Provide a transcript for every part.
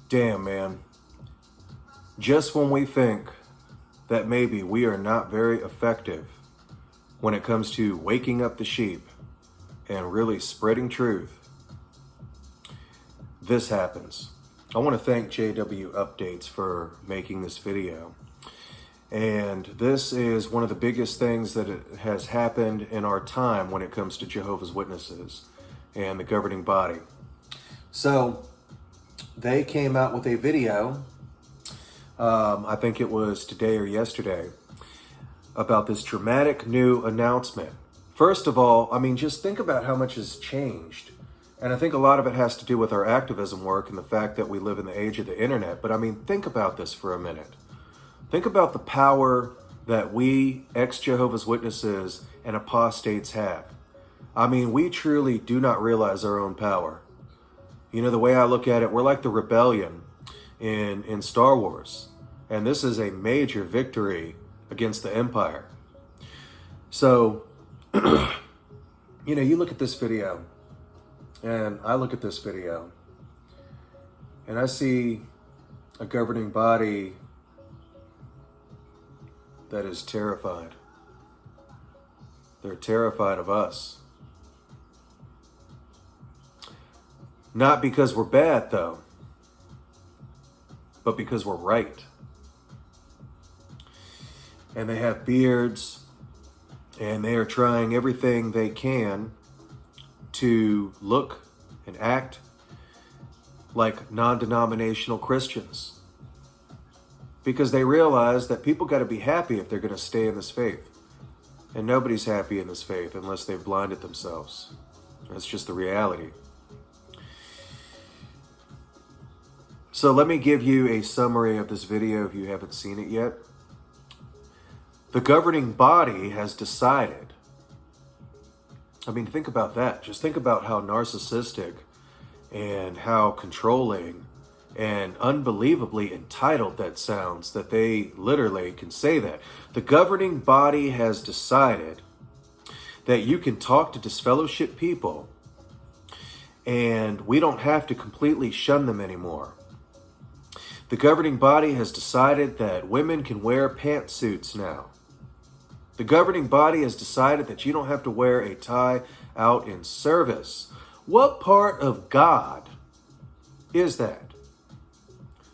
Damn, man. Just when we think that maybe we are not very effective when it comes to waking up the sheep and really spreading truth, this happens. I want to thank JW Updates for making this video. And this is one of the biggest things that has happened in our time when it comes to Jehovah's Witnesses and the governing body. So they came out with a video, I think it was today or yesterday, about this dramatic new announcement. First of all, I mean, just think about how much has changed. And I think a lot of it has to do with our activism work and the fact that we live in the age of the internet. But I mean, think about this for a minute. Think about the power that we ex-Jehovah's Witnesses and apostates have. I mean, we truly do not realize our own power. You know, the way I look at it, we're like the rebellion in Star Wars. And this is a major victory against the Empire. So, you know, you look at this video, and I look at this video, and I see a governing body that is terrified. They're terrified of us. Not because we're bad, though, but because we're right. And they have beards, and they are trying everything they can to look and act like non-denominational Christians. Because they realize that people got to be happy if they're going to stay in this faith. And nobody's happy in this faith unless they've blinded themselves. That's just the reality. So let me give you a summary of this video if you haven't seen it yet. The governing body has decided. I mean, think about that. Just think about how narcissistic and how controlling and unbelievably entitled that sounds, that they literally can say that. The governing body has decided that you can talk to disfellowship people and we don't have to completely shun them anymore. The governing body has decided that women can wear pantsuits now. The governing body has decided that you don't have to wear a tie out in service. What part of God is that?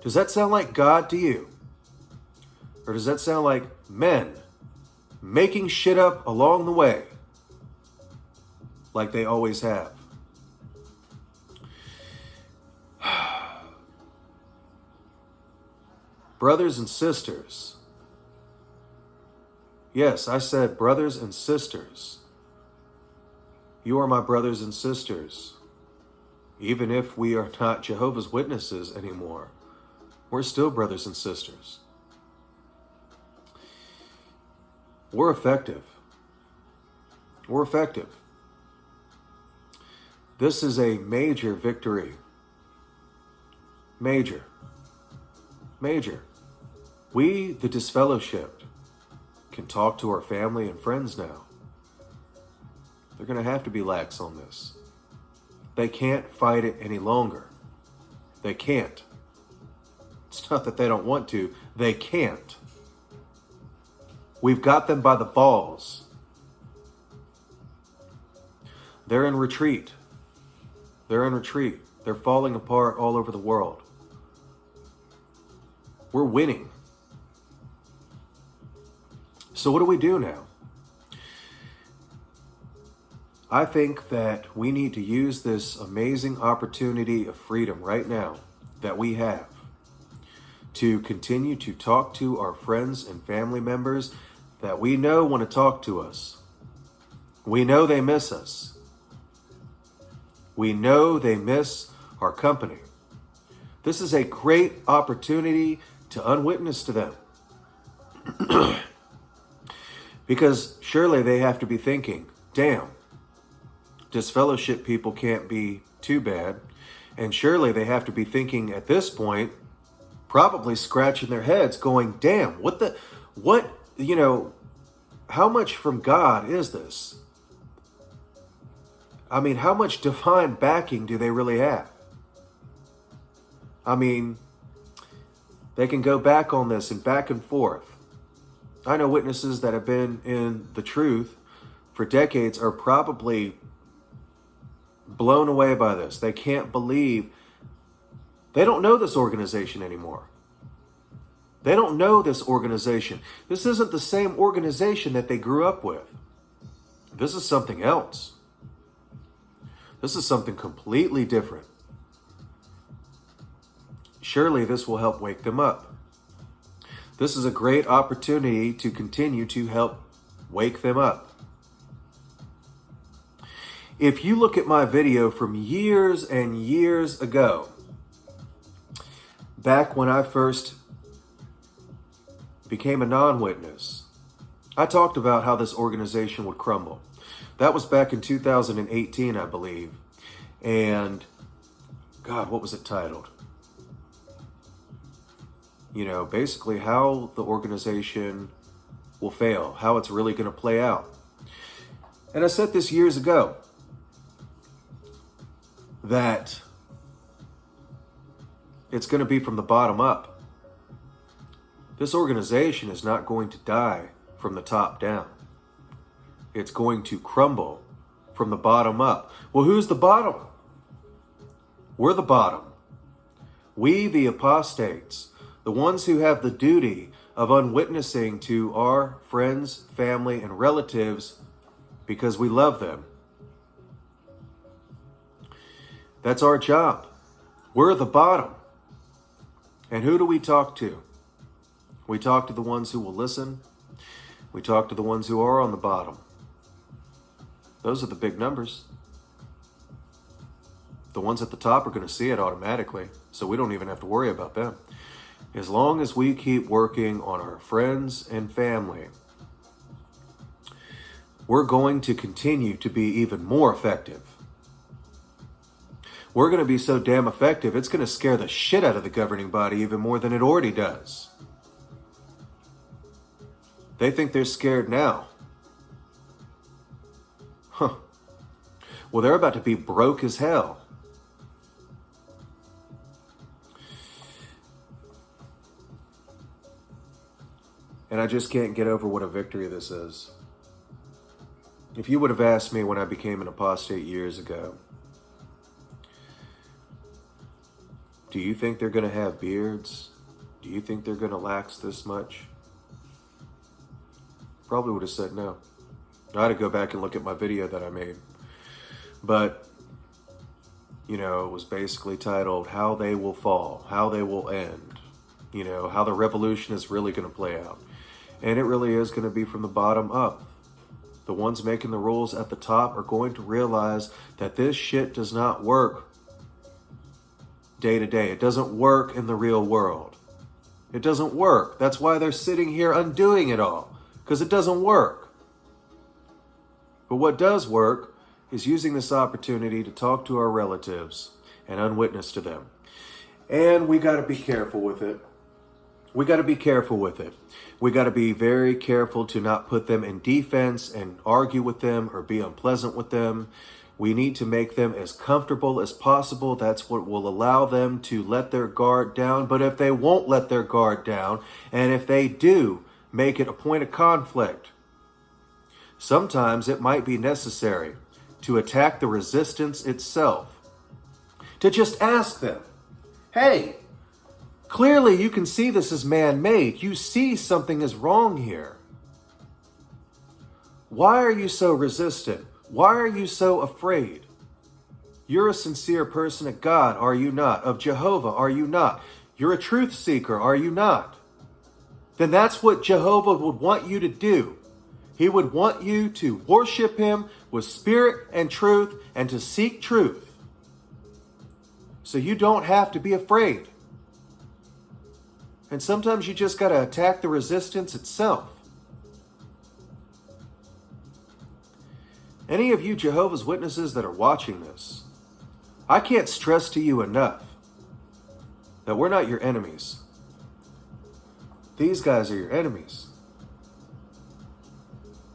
Does that sound like God to you? Or does that sound like men making shit up along the way like they always have? Brothers and sisters. Yes, I said brothers and sisters. You are my brothers and sisters. Even if we are not Jehovah's Witnesses anymore, we're still brothers and sisters. We're effective. We're effective. This is a major victory. Major. Major. We, the disfellowshipped, can talk to our family and friends now. They're going to have to be lax on this. They can't fight it any longer. They can't. It's not that they don't want to. They can't. We've got them by the balls. They're in retreat. They're in retreat. They're falling apart all over the world. We're winning. So what do we do now? I think that we need to use this amazing opportunity of freedom right now that we have to continue to talk to our friends and family members that we know want to talk to us. We know they miss us. We know they miss our company. This is a great opportunity to unwitness to them. Because surely they have to be thinking, damn, disfellowship people can't be too bad. And surely they have to be thinking at this point, probably scratching their heads going, damn, how much from God is this? I mean, how much divine backing do they really have? I mean, they can go back on this and back and forth. I know witnesses that have been in the truth for decades are probably blown away by this. They can't believe they don't know this organization anymore. They don't know this organization. This isn't the same organization that they grew up with. This is something else. This is something completely different. Surely this will help wake them up. This is a great opportunity to continue to help wake them up. If you look at my video from years and years ago, back when I first became a non-witness, I talked about how this organization would crumble. That was back in 2018, I believe. And God, what was it titled? You know, basically how the organization will fail, how it's really going to play out. And I said this years ago, that it's going to be from the bottom up. This organization is not going to die from the top down. It's going to crumble from the bottom up. Well, who's the bottom? We're the bottom. We, the apostates, the ones who have the duty of unwitnessing to our friends, family, and relatives because we love them. That's our job. We're the bottom. And who do we talk to? We talk to the ones who will listen. We talk to the ones who are on the bottom. Those are the big numbers. The ones at the top are going to see it automatically, so we don't even have to worry about them. As long as we keep working on our friends and family, we're going to continue to be even more effective. We're going to be so damn effective, it's going to scare the shit out of the governing body even more than it already does. They think they're scared now. Huh. Well, they're about to be broke as hell. And I just can't get over what a victory this is. If you would have asked me when I became an apostate years ago, do you think they're going to have beards? Do you think they're going to lax this much? Probably would have said no. I had to go back and look at my video that I made. But, you know, it was basically titled, How They Will Fall, How They Will End. You know, how the revolution is really going to play out. And it really is going to be from the bottom up. The ones making the rules at the top are going to realize that this shit does not work day to day. It doesn't work in the real world. It doesn't work. That's why they're sitting here undoing it all. Because it doesn't work. But what does work is using this opportunity to talk to our relatives and unwitness to them. And we got to be careful with it. We got to be careful with it. We got to be very careful to not put them in defense and argue with them or be unpleasant with them. We need to make them as comfortable as possible. That's what will allow them to let their guard down. But if they won't let their guard down, and if they do make it a point of conflict, sometimes it might be necessary to attack the resistance itself. To just ask them, hey, clearly you can see this is man-made. You see something is wrong here. Why are you so resistant? Why are you so afraid? You're a sincere person of God, are you not? Of Jehovah, are you not? You're a truth seeker, are you not? Then that's what Jehovah would want you to do. He would want you to worship him with spirit and truth and to seek truth. So you don't have to be afraid. And sometimes you just got to attack the resistance itself. Any of you Jehovah's Witnesses that are watching this, I can't stress to you enough that we're not your enemies. These guys are your enemies.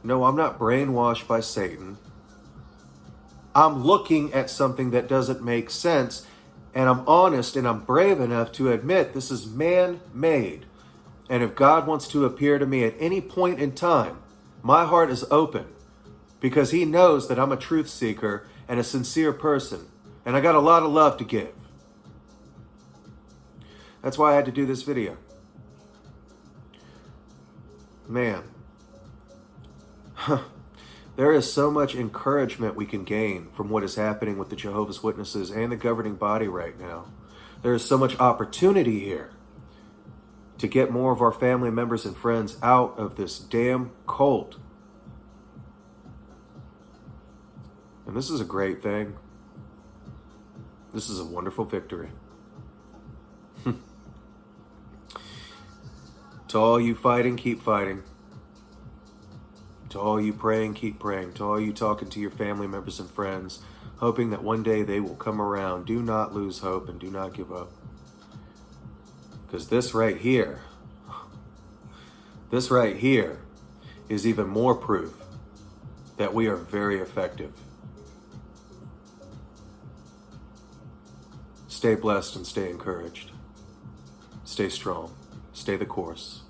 No, I'm not brainwashed by Satan. I'm looking at something that doesn't make sense, And I'm honest and I'm brave enough to admit this is man-made. And if God wants to appear to me at any point in time, my heart is open because he knows that I'm a truth seeker and a sincere person. And I got a lot of love to give. That's why I had to do this video. Man, there is so much encouragement we can gain from what is happening with the Jehovah's Witnesses and the governing body right now. There is so much opportunity here to get more of our family members and friends out of this damn cult. And this is a great thing. This is a wonderful victory. To all you fighting, keep fighting. To all you praying, keep praying. To all you talking to your family members and friends, hoping that one day they will come around, do not lose hope and do not give up. Because this right here is even more proof that we are very effective. Stay blessed and stay encouraged. Stay strong. Stay the course.